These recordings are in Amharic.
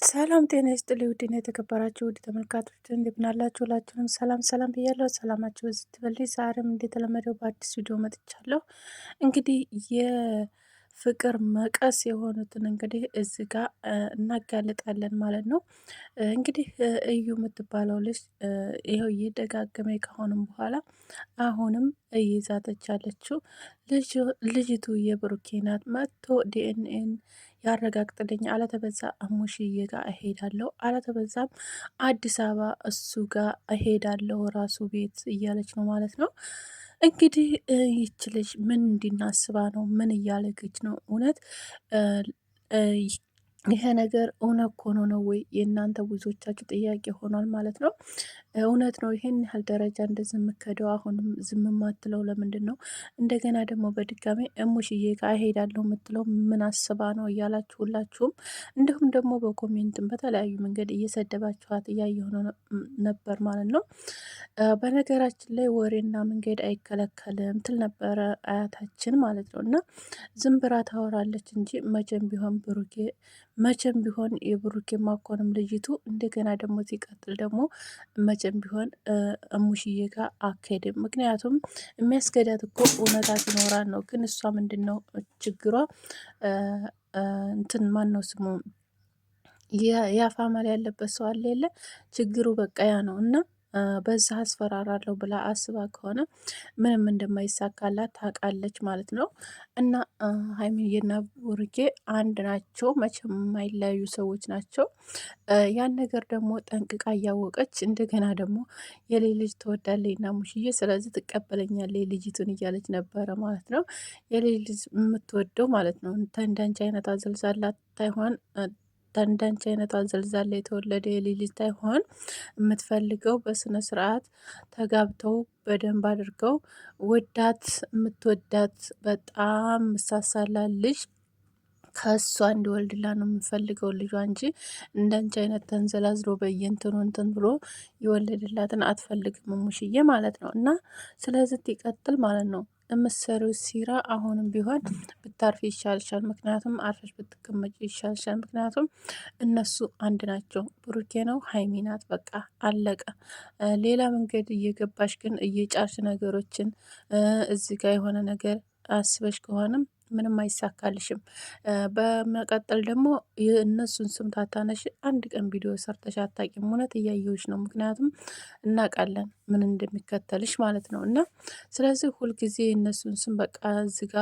ሰላም ጤና ይስጥልኝ ውድና የተከበራችሁ ውድ ተመልካቾች እንደምን አላችሁ? ሁላችሁንም ሰላም ሰላም ብያለሁ። ሰላማችሁ በዚህ ትበልኝ። ዛሬም እንደተለመደው በአዲስ ቪዲዮ መጥቻለሁ። እንግዲህ የፍቅር መቀስ የሆኑትን እንግዲህ እዚህ ጋር እናጋልጣለን ማለት ነው። እንግዲህ እዩ የምትባለው ልጅ ይኸው እየደጋገመ ከሆንም በኋላ አሁንም እየዛተች ያለችው ልጅቱ የብሩኬ ናት። መጥቶ ዲኤንኤን ያረጋግጥልኝ አለተበዛ አሙሽዬ ጋር እሄዳለሁ፣ አለተበዛም አዲስ አበባ እሱ ጋር እሄዳለሁ ራሱ ቤት እያለች ነው ማለት ነው። እንግዲህ ይች ልጅ ምን እንዲናስባ ነው? ምን እያለገች ነው? እውነት ይሄ ነገር እውነት ሆኖ ነው ወይ? የእናንተ ብዙዎቻችሁ ጥያቄ ሆኗል ማለት ነው። እውነት ነው ይሄን ያህል ደረጃ እንደዚህ የምከደው? አሁንም ዝም የማትለው ለምንድን ነው? እንደገና ደግሞ በድጋሚ እሙሽዬ ጋር እሄዳለሁ የምትለው ምን አስባ ነው እያላችሁ ሁላችሁም፣ እንዲሁም ደግሞ በኮሜንትም በተለያዩ መንገድ እየሰደባችኋት እያየሁ ነበር ማለት ነው። በነገራችን ላይ ወሬና መንገድ አይከለከልም ትል ነበረ አያታችን ማለት ነው። እና ዝም ብላ ታወራለች እንጂ መቼም ቢሆን ብሩኬ መቼም ቢሆን የብሩኬ ማኮንም ልጅቱ እንደገና ደግሞ ሲቀጥል ደግሞ መቼም ቢሆን እሙሽዬ ጋር አካሄድም። ምክንያቱም የሚያስገዳት እኮ እውነታ ሲኖራል ነው። ግን እሷ ምንድን ነው ችግሯ? እንትን ማን ነው ስሙ ያፋመል ያለበት ሰው አለ የለ ችግሩ በቃ ያ ነው። እና በዛ አስፈራራለሁ ብላ አስባ ከሆነ ምንም እንደማይሳካላት ታውቃለች ማለት ነው። እና ሀይሚዬና ብሩኬ አንድ ናቸው፣ መቼም የማይለያዩ ሰዎች ናቸው። ያን ነገር ደግሞ ጠንቅቃ እያወቀች እንደገና ደግሞ የሌ ልጅ ትወዳለች እና ሙሽዬ ስለዚህ ትቀበለኛለች ልጅቱን እያለች ነበረ ማለት ነው። የሌ ልጅ የምትወደው ማለት ነው እንዳንቺ አይነት አዘልዛላት ታይሆን እንዳንቺ አይነት አዘልዛላ የተወለደ የልጅ ልጅ ታይሆን የምትፈልገው በስነ ስርዓት ተጋብተው በደንብ አድርገው ወዳት የምትወዳት በጣም ምሳሳላት ልጅ ከእሷ እንዲወልድላ ነው የምፈልገው ልጇ እንጂ እንዳንቺ አይነት ተንዘላዝሎ በየንትኑ እንትን ብሎ የወለድላትን አትፈልግም ሙሽዬ ማለት ነው። እና ስለዚህ ይቀጥል ማለት ነው የምትሰሪው ሲራ አሁንም ቢሆን ብታርፊ ይሻልሻል። ምክንያቱም አርፈሽ ብትቀመጭ ይሻልሻል። ምክንያቱም እነሱ አንድ ናቸው። ብሩኬ ነው ሀይሚ ናት። በቃ አለቀ። ሌላ መንገድ እየገባሽ ግን እየጫርሽ ነገሮችን እዚህ ጋር የሆነ ነገር አስበሽ ከሆነም ምንም አይሳካልሽም። በመቀጠል ደግሞ የእነሱን ስም ታታነሽ አንድ ቀን ቪዲዮ ሰርተሽ አታቂም። እውነት እያየሁሽ ነው። ምክንያቱም እናውቃለን ምን እንደሚከተልሽ ማለት ነው። እና ስለዚህ ሁልጊዜ የእነሱን ስም በቃ እዚጋ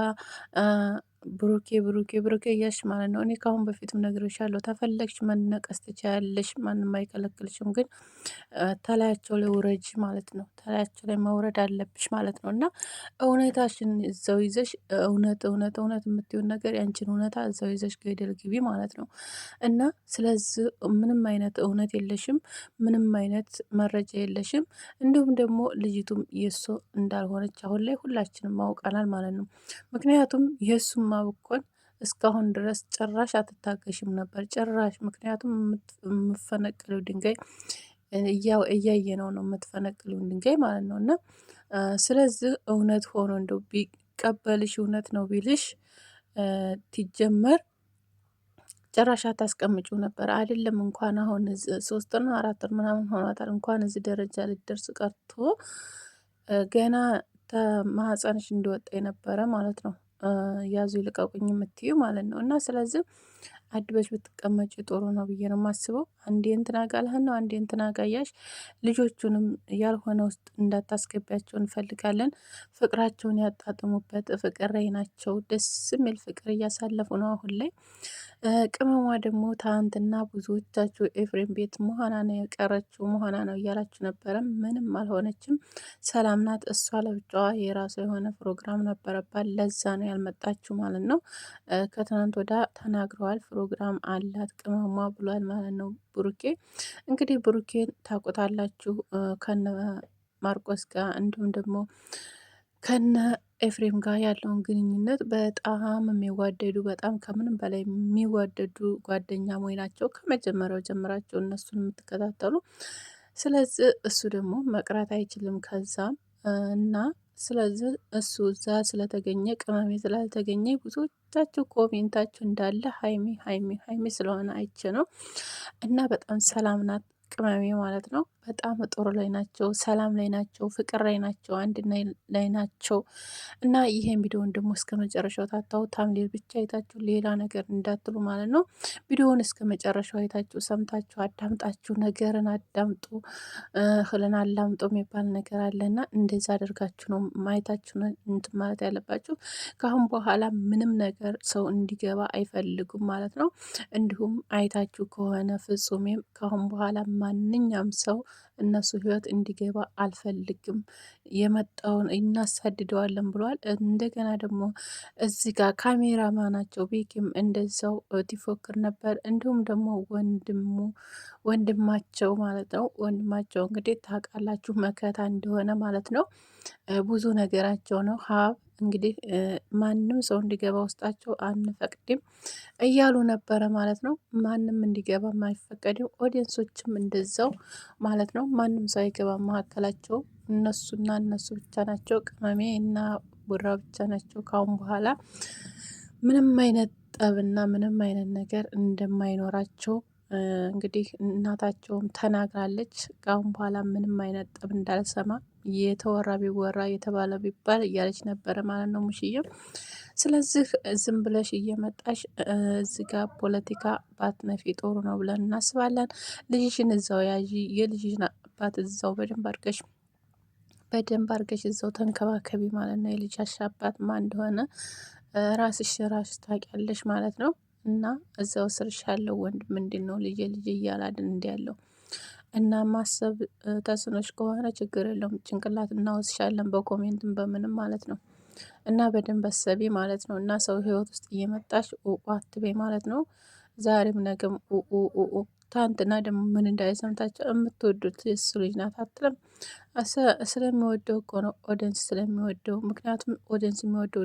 ብሩኬ ብሩኬ ብሩኬ እያልሽ ማለት ነው። እኔ ከአሁን በፊትም ነግሬሻለሁ። ተፈለግሽ መነቀስ ትችያለሽ፣ ማንም አይከለክልሽም። ግን ተላያቸው ላይ ውረጅ ማለት ነው። ተላያቸው ላይ መውረድ አለብሽ ማለት ነው። እና እውነታሽን እዛው ይዘሽ እውነት እውነት እውነት የምትሆን ነገር ያንቺን እውነታ እዛው ይዘሽ ገደል ግቢ ማለት ነው። እና ስለዚህ ምንም አይነት እውነት የለሽም፣ ምንም አይነት መረጃ የለሽም። እንዲሁም ደግሞ ልጅቱም የእሱ እንዳልሆነች አሁን ላይ ሁላችንም ማውቀናል ማለት ነው። ምክንያቱም የእሱም ማብኮን እስካሁን ድረስ ጭራሽ አትታገሽም ነበር ጭራሽ። ምክንያቱም የምፈነቅለው ድንጋይ እያየ ነው የምትፈነቅለው ድንጋይ ማለት ነው። እና ስለዚህ እውነት ሆኖ እንደው ቢቀበልሽ እውነት ነው ቢልሽ ትጀመር ጭራሽ አታስቀምጪው ነበር አይደለም። እንኳን አሁን 3 4 ምናምን ሆኗታል። እንኳን እዚህ ደረጃ ልትደርስ ቀርቶ ገና ማህፀንሽ እንደወጣ የነበረ ማለት ነው ያዙ ይልቀቁኝ የምትዩ ማለት ነው። እና ስለዚህ አድበሽ ብትቀመጪ ጥሩ ነው ብዬ ነው የማስበው። አንዴ እንትና ጋልህን ነው አንዴ እንትና ጋያሽ ልጆቹንም ያልሆነ ውስጥ እንዳታስገቢያቸው እንፈልጋለን። ፍቅራቸውን ያጣጥሙበት። ፍቅር ላይ ናቸው። ደስ የሚል ፍቅር እያሳለፉ ነው አሁን ላይ። ቅመሟ ደግሞ ትናንትና ብዙዎቻችሁ ኤፍሬም ቤት መሆና ነው የቀረችው መሆና ነው እያላችሁ ነበረ። ምንም አልሆነችም፣ ሰላም ናት። እሷ ለብቻዋ የራሷ የሆነ ፕሮግራም ነበረባት፣ ለዛ ነው ያልመጣችው ማለት ነው። ከትናንት ወዳ ተናግረዋል። ፕሮግራም አላት ቅመሟ ብሏል ማለት ነው ብሩኬ። እንግዲህ ብሩኬን ታውቁታላችሁ ከነ ማርቆስ ጋር እንዲሁም ደግሞ ከነ ኤፍሬም ጋር ያለውን ግንኙነት በጣም የሚዋደዱ በጣም ከምንም በላይ የሚዋደዱ ጓደኛሞች ናቸው። ከመጀመሪያው ጀምራቸው እነሱን የምትከታተሉ። ስለዚህ እሱ ደግሞ መቅረት አይችልም ከዛም እና ስለዚህ እሱ እዛ ስለተገኘ ቅመሜ ስላልተገኘ ብዙዎቻችሁ ኮሜንታችሁ እንዳለ ሀይሚ ሀይሚ ሀይሚ ስለሆነ አይቼ ነው። እና በጣም ሰላም ናት ቅመሜ ማለት ነው። በጣም ጥሩ ላይ ናቸው፣ ሰላም ላይ ናቸው፣ ፍቅር ላይ ናቸው፣ አንድ ላይ ናቸው። እና ይሄን ቪዲዮውን ደግሞ እስከ መጨረሻው ታታው ታምሌል ብቻ አይታችሁ ሌላ ነገር እንዳትሉ ማለት ነው። ቪዲዮውን እስከ መጨረሻው አይታችሁ ሰምታችሁ አዳምጣችሁ ነገርን አዳምጡ፣ እህልን አላምጦ የሚባል ነገር አለና እንደዛ አድርጋችሁ ነው ማየታችሁ እንትን ማለት ያለባችሁ። ከአሁን በኋላ ምንም ነገር ሰው እንዲገባ አይፈልጉም ማለት ነው። እንዲሁም አይታችሁ ከሆነ ፍጹሜም ከአሁን በኋላ ማንኛውም ሰው እነሱ ህይወት እንዲገባ አልፈልግም፣ የመጣውን እናሳድደዋለን ብሏል። እንደገና ደግሞ እዚህ ጋር ካሜራማናቸው ቤኪም እንደዛው ትፎክር ነበር። እንዲሁም ደግሞ ወንድማቸው ማለት ነው። ወንድማቸው እንግዲህ ታውቃላችሁ መከታ እንደሆነ ማለት ነው። ብዙ ነገራቸው ነው ሀብ እንግዲህ ማንም ሰው እንዲገባ ውስጣቸው አንፈቅድም እያሉ ነበረ ማለት ነው። ማንም እንዲገባ የማይፈቀደው ኦዲየንሶችም እንደዛው ማለት ነው። ማንም ሰው አይገባ መካከላቸው፣ እነሱና እነሱ ብቻ ናቸው። ቅመሜ እና ቡራ ብቻ ናቸው። ካሁን በኋላ ምንም አይነት ጠብና ምንም አይነት ነገር እንደማይኖራቸው እንግዲህ እናታቸውም ተናግራለች። ካሁን በኋላ ምንም አይነት ጠብ እንዳልሰማ የተወራ ቢወራ የተባለ ቢባል እያለች ነበረ ማለት ነው ሙሽዬም። ስለዚህ ዝም ብለሽ እየመጣሽ እዚህ ጋር ፖለቲካ ባትነፊ ጥሩ ነው ብለን እናስባለን። ልጅሽን እዛው ያዢ፣ የልጅሽን አባት እዛው በደንብ አርገሽ እዛው ተንከባከቢ ማለት ነው። የልጅሽ አባት ማን እንደሆነ ራስሽ ታውቂያለሽ ማለት ነው። እና እዛው ስርሽ ያለው ወንድ ምንድን ነው ልጅ እያላድን እንዲ ያለው እና ማሰብ ተስኖች ከሆነ ችግር የለውም፣ ጭንቅላት እናወስሻለን በኮሜንትም በምንም ማለት ነው። እና በደንብ አሰቢ ማለት ነው። እና ሰው ህይወት ውስጥ እየመጣሽ አትበይ ማለት ነው። ዛሬም ነገም ትናንትና ደግሞ ምን እንዳይሰምታቸው የምትወዱት የሱ ልጅ ናት አትልም። ስለሚወደው እኮ ነው ኦዲየንስ ስለሚወደው። ምክንያቱም ኦዲየንስ የሚወደው